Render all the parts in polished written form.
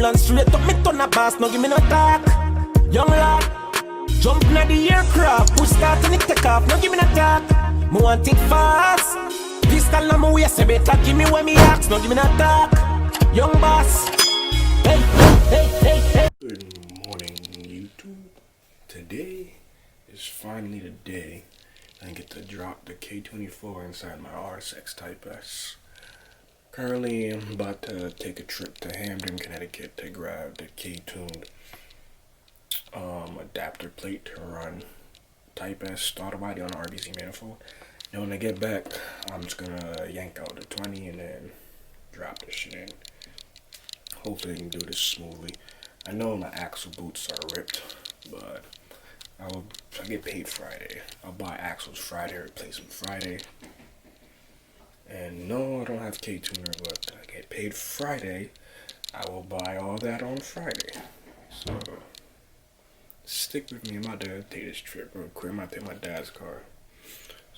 and straight up me turn a boss, no give me no talk. Young lad, jump in the aircraft, push start and it take off, no give me no talk. Me want it fast, pistol on my waist, say better give me when me ask, no give me no talk. Young boss, hey, hey, hey, hey. Good morning, YouTube. Today is finally the day I get to drop the K24 inside my RSX Type S. Currently, I'm about to take a trip to Hamden, Connecticut to grab the ktuned adapter plate to run Type S starter body on the RBC manifold. And when I get back, I'm just gonna yank out the 20 and then drop this shit in. Hopefully I can do this smoothly. I know my axle boots are ripped, but I get paid Friday. I'll buy axles Friday, replace them Friday. And no, I don't have K-tuner, but I get paid Friday. I will buy all that on Friday. So, stick with me. I'm about to take this trip real quick. I'm about to take my dad's car,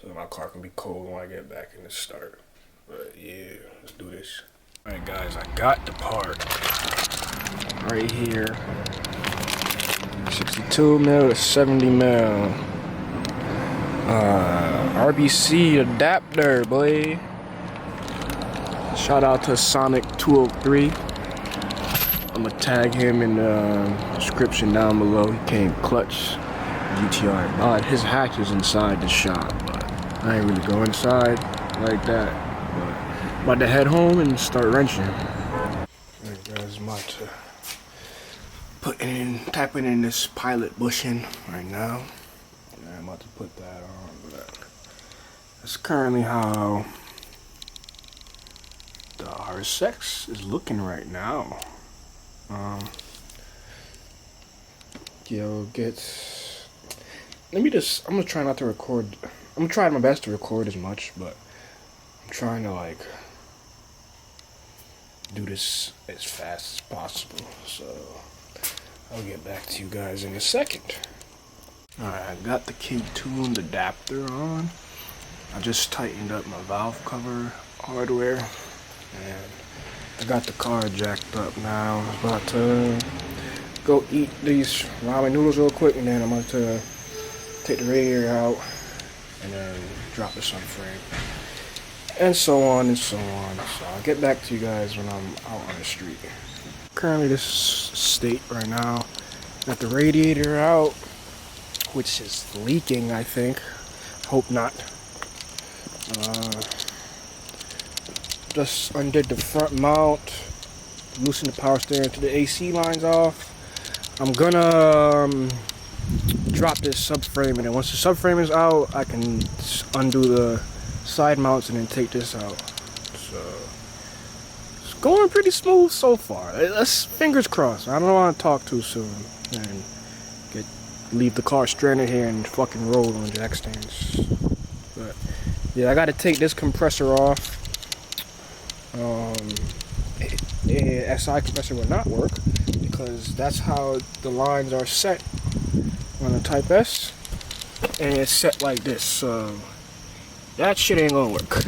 so that my car can be cold when I get back in the start. But yeah, let's do this. Alright guys, I got the part. Right here. 62 mil to 70 mil. RBC adapter, boy. Shout out to Sonic 203. I'm gonna tag him in the description down below. He came clutch GTR. But his hatch is inside the shop, but I ain't really go inside like that. But I'm about to head home and start wrenching. Alright guys, I'm about to tapping in this pilot bushing right now. And I'm about to put that on, but that's currently how the RSX is looking right now. I'm gonna try not to record. I'm gonna try my best to record as much, but I'm trying to like do this as fast as possible. So I'll get back to you guys in a second. Alright, I got the ktuned adapter on. I just tightened up my valve cover hardware, and I got the car jacked up now. I'm about to go eat these ramen noodles real quick, and then I'm about to take the radiator out and then drop the subframe, and so on and so on. So I'll get back to you guys when I'm out on the street. Currently this state right now, got the radiator out, which is leaking, I think. Hope not. Just undid the front mount, loosened the power steering to the AC lines off. I'm gonna drop this subframe, and then once the subframe is out, I can undo the side mounts and then take this out. So it's going pretty smooth so far. Let's fingers crossed. I don't want to talk too soon and leave the car stranded here and fucking roll on jack stands. But yeah, I got to take this compressor off. A SI compressor will not work because that's how the lines are set on the Type S, and it's set like this, so that shit ain't gonna work.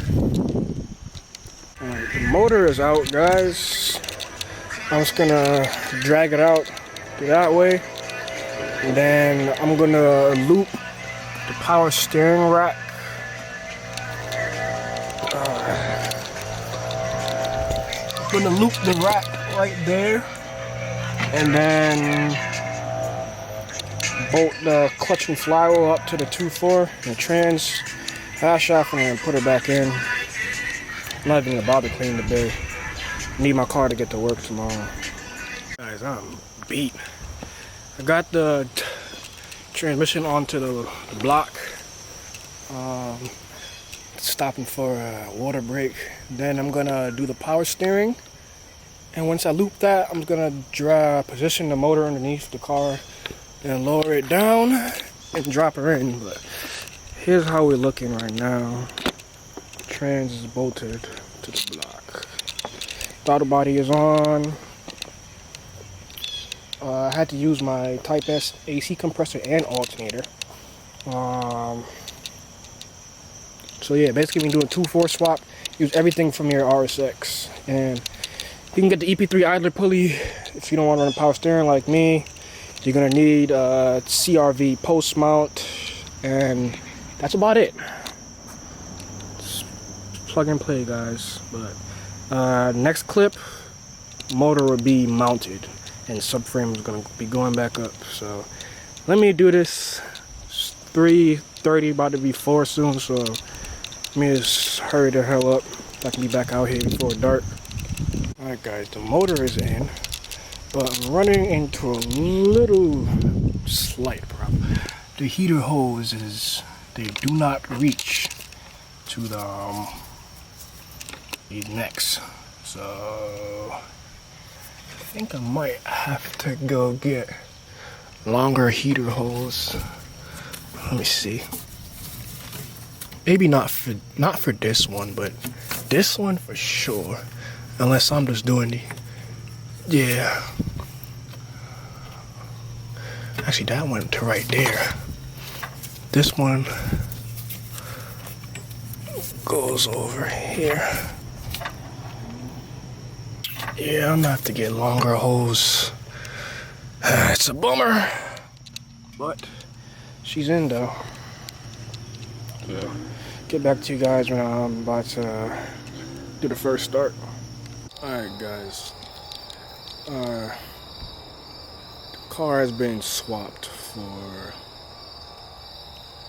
Alright, the motor is out, guys. I'm just gonna drag it out to that way, and then I'm gonna loop the power steering rack. I'm gonna loop the rack right there, and then bolt the clutch and flywheel up to the 2.4 and the trans hash off, and then put it back in. I'm not even gonna bother cleaning the bay. Need my car to get to work tomorrow. Guys, I'm beat. I got the transmission onto the block. Stopping for a water break. Then I'm gonna do the power steering, and once I loop that, I'm gonna position the motor underneath the car and lower it down and drop her in. But here's how we're looking right now. Trans is bolted to the block. Throttle body is on. I had to use my Type S AC compressor and alternator. So yeah, basically when doing 2.4 swap, use everything from your RSX. And You can get the EP3 idler pulley if you don't want to run a power steering like me. You're gonna need a CRV post mount, and that's about it. Just plug and play, guys. But next clip, motor will be mounted and subframe is gonna be going back up. So let me do this. It's 3:30, about to be 4 soon, so let me just hurry the hell up so I can be back out here before dark. Alright guys, the motor is in, but I'm running into a little slight problem. The heater hoses, they do not reach to the these necks. So I think I might have to go get longer heater hose. Let me see. Maybe not for this one, but this one for sure. Unless I'm just doing the, yeah. Actually, that went to right there. This one goes over here. Yeah, I'm gonna have to get longer hose. It's a bummer, but she's in though. So, get back to you guys when I'm about to do the first start. Alright guys, the car has been swapped for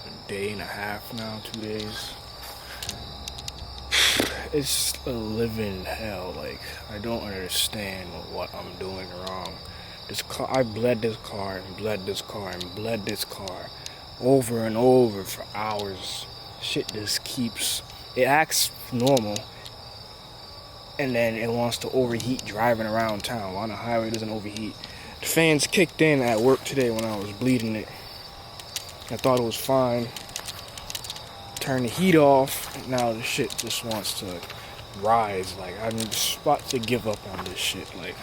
a day and a half now, 2 days. It's a living hell. Like, I don't understand what I'm doing wrong. This car, I bled this car and bled this car and bled this car over and over for hours. Shit just keeps, it acts normal, and then it wants to overheat driving around town. On the highway, it doesn't overheat. The fans kicked in at work today when I was bleeding it. I thought it was fine. Turned the heat off, and now the shit just wants to rise. Like, I'm just about to give up on this shit. Like,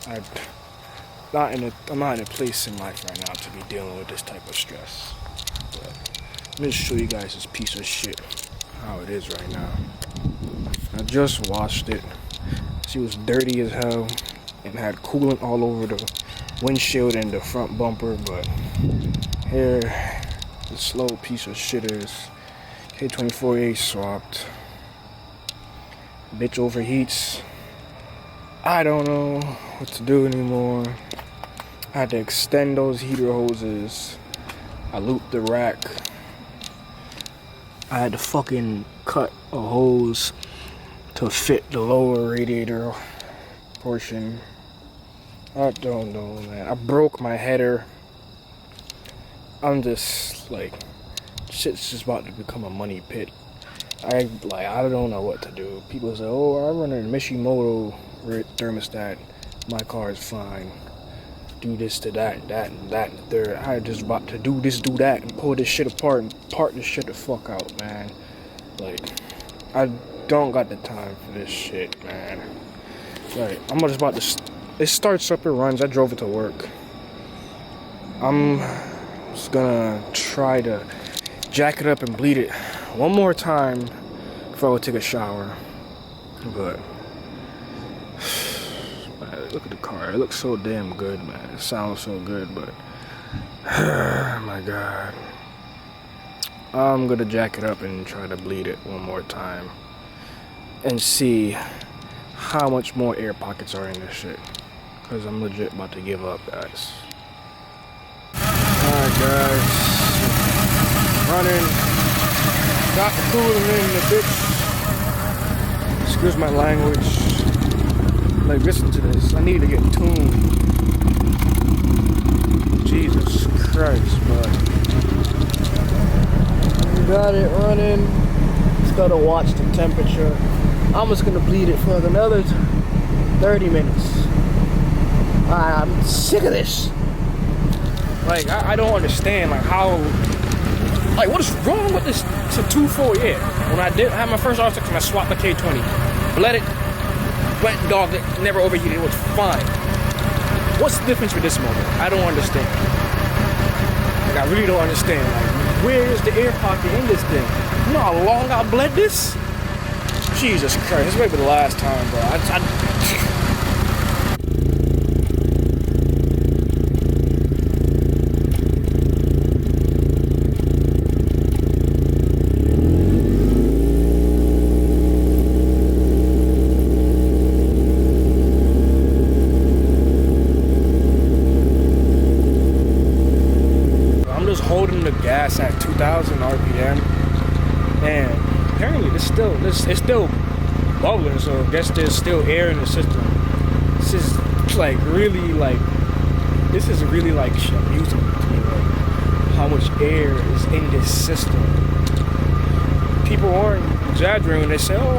I'm not in a place in life right now to be dealing with this type of stress. But let me show you guys this piece of shit, how it is right now. I just washed it. She was dirty as hell and had coolant all over the windshield and the front bumper, but here the slow piece of shit is k24a swapped. Bitch overheats. I don't know what to do anymore. I had to extend those heater hoses. I looped the rack. I had to fucking cut a hose to fit the lower radiator portion. I don't know, man. I broke my header. I'm just like, shit's just about to become a money pit. I don't know what to do. People say, oh, I run a Mishimoto thermostat. My car is fine. Do this to that, and that, and that, and the third. I just about to do this, do that, and pull this shit apart and part this shit the fuck out, man. Like, I don't got the time for this shit, man. Like, I'm just about to. It starts up, it runs. I drove it to work. I'm just gonna try to jack it up and bleed it one more time before I go take a shower. But man, look at the car. It looks so damn good, man. It sounds so good, but oh my god. I'm gonna jack it up and try to bleed it one more time and see how much more air pockets are in this shit, because I'm legit about to give up, guys. Alright guys, running, got the coolant in the bitch. Excuse my language. Like, listen to this, I need to get tuned. Jesus Christ, bud. Got it running. Just gotta watch the temperature. I'm just gonna bleed it for another 30 minutes. I'm sick of this. Like, I don't understand, like, how, like, what is wrong with this 2.4? When I had my first auto, I swapped the K20, bled it, wet dogged it, never overheated, it was fine. What's the difference with this motor? I don't understand. Like, I really don't understand. Like, where is the air pocket in this thing? You know how long I bled this? Jesus Christ, this might be the last time, bro. gas at 2,000 RPM, and apparently it's still bubbling. So I guess there's still air in the system. This is really like amusing to me, like how much air is in this system. People aren't exaggerating when they say, "Oh,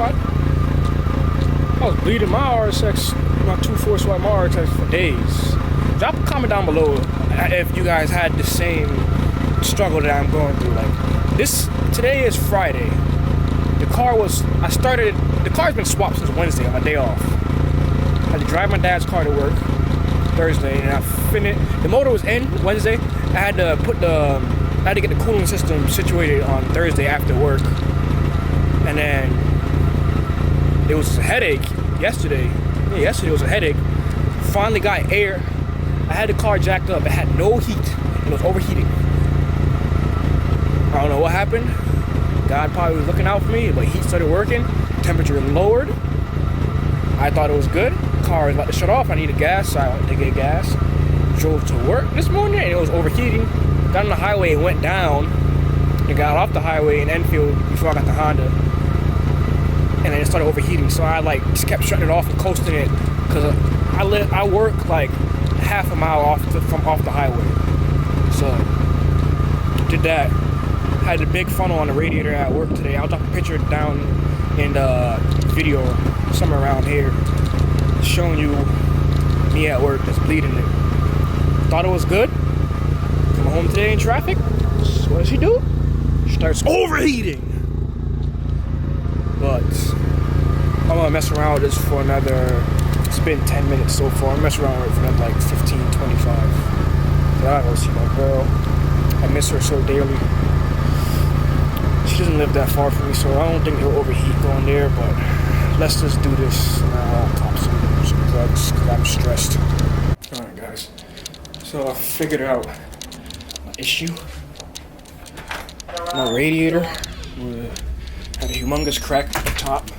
I was bleeding my RSX, my 2.4 swipe my RSX for days." Drop a comment down below if you guys had the same struggle that I'm going through. Like today is Friday. The car's been swapped since Wednesday on my day off. I had to drive my dad's car to work Thursday, and the motor was in Wednesday. I had to get the cooling system situated on Thursday after work, and then it was a headache yesterday. Yeah, yesterday was a headache. Finally got air. I had the car jacked up. It had no heat. It was overheating. I don't know what happened. God probably was looking out for me, but heat started working. Temperature lowered. I thought it was good. Car was about to shut off. I needed gas, so I went to get gas. Drove to work this morning, and it was overheating. Got on the highway and went down. And got off the highway in Enfield before I got to Honda. And then it started overheating, so I just kept shutting it off and coasting it, because I work like half a mile off the highway. So did that. Had a big funnel on the radiator at work today. I'll drop a picture down in the video somewhere around here, showing you me at work just bleeding it. Thought it was good. Come home today in traffic. What does she do? She starts overheating. But I'm gonna mess around with this for another. It's been 10 minutes so far. I'm messing around with it for another 15, 25. But I gotta go see my girl. I miss her so dearly. She doesn't live that far from me, so I don't think it'll overheat going there, but let's just do this and I'll pop some drugs because I'm stressed. Alright guys, so I figured out my issue. My radiator had a humongous crack at the top,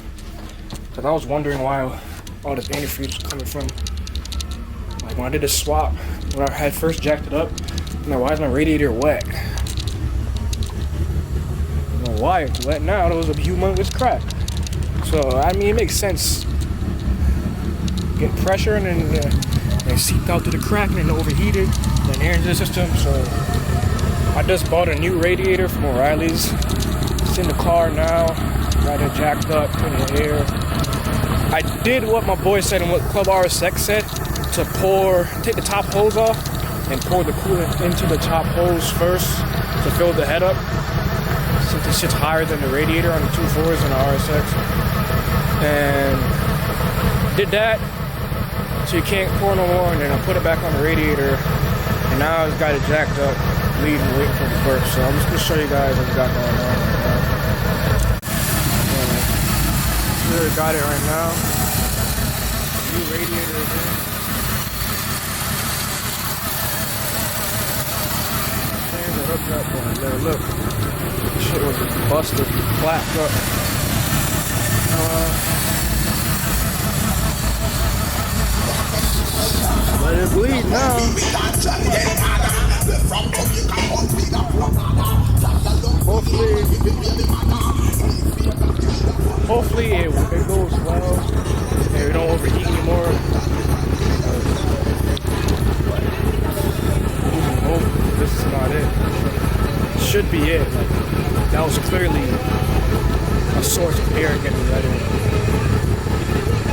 because I was wondering why all this antifreeze was coming from. Like when I did the swap, when I had first jacked it up, I'm like, why is my radiator wet? Why it's wet now? There was a humongous crack. So I mean, it makes sense. Get pressure and then it seeped out through the crack and then overheated, then air into the system. So I just bought a new radiator from O'Reilly's. It's in the car now. Got it jacked up, put in the air. I did what my boy said and what Club RSX said, to take the top hose off and pour the coolant into the top hose first to fill the head up, since this shit's higher than the radiator on the 2.4s and the RSX. And did that, so you can't pour no more, and then I put it back on the radiator, and now it's got it jacked up, waiting for the burp. So I'm just gonna show you guys what we got going on right now. Really got it right now. New radiator again. Fans are hooked up on there. Look, shit was busted, flapped up. Let it bleed now. Hopefully it goes well and we don't overheat anymore. Hope this is not it. Should be it. Like, that was clearly a source of air getting let in.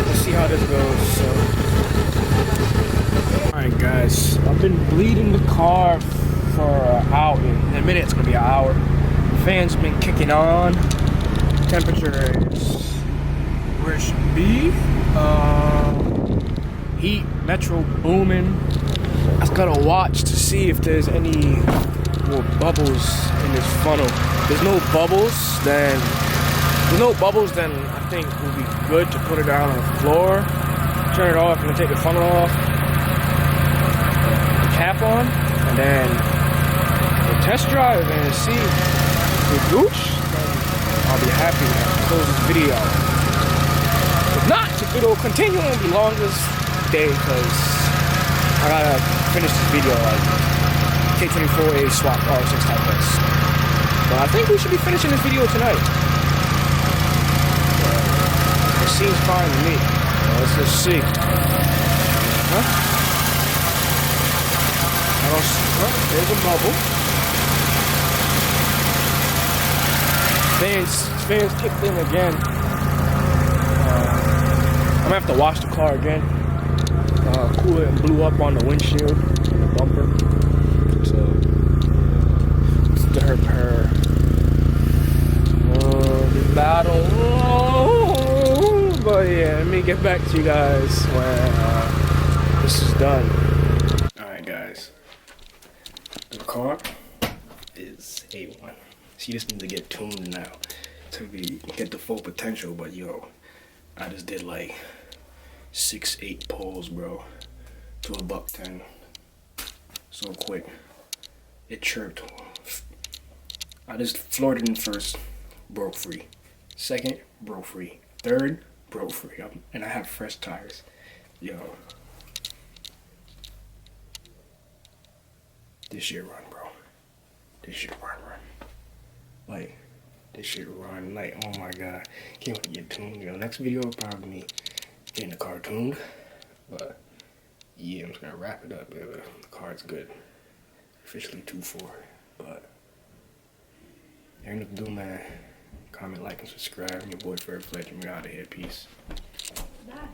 Let's see how this goes. So, alright guys, I've been bleeding the car for an hour. In a minute it's gonna be an hour. Fan's been kicking on. Temperature is where it should be. Heat, metro booming. I just gotta watch to see if there's any more bubbles in this funnel. If there's no bubbles, then I think it would be good to put it down on the floor, turn it off, and then take the funnel off, the cap on, and then we'll test drive and see the gooch. I'll be happy to close this video. If not, the video will continue and be long this day because I gotta finish this video like k24a swap R6 Type S. But I think we should be finishing this video tonight. It seems fine to me. Let's just see. Huh? I don't see. Huh? There's a bubble. Fans kicked in again. I'm gonna have to wash the car again. Coolant blew up on the windshield, the bumper. So it's her the battle. But yeah, let me get back to you guys when this is done. Alright guys, the car is A1. She just needs to get tuned now to get the full potential. But yo, I just did like 6-8 pulls, bro, to a $110 so quick. It chirped. I just floored it in first, broke free. Second, broke free. Third, broke free. And I have fresh tires. Yo, this shit run, bro. This shit run. Like, this shit run. Like, oh my god, can't wait to get tuned. Yo, next video will probably be getting the car tuned. But yeah, I'm just gonna wrap it up. The car's good. Officially 2-4. But there ain't nothing to do, man. Comment, like, and subscribe. Your boy Fred Fletcher. We out of here. Peace. Bye.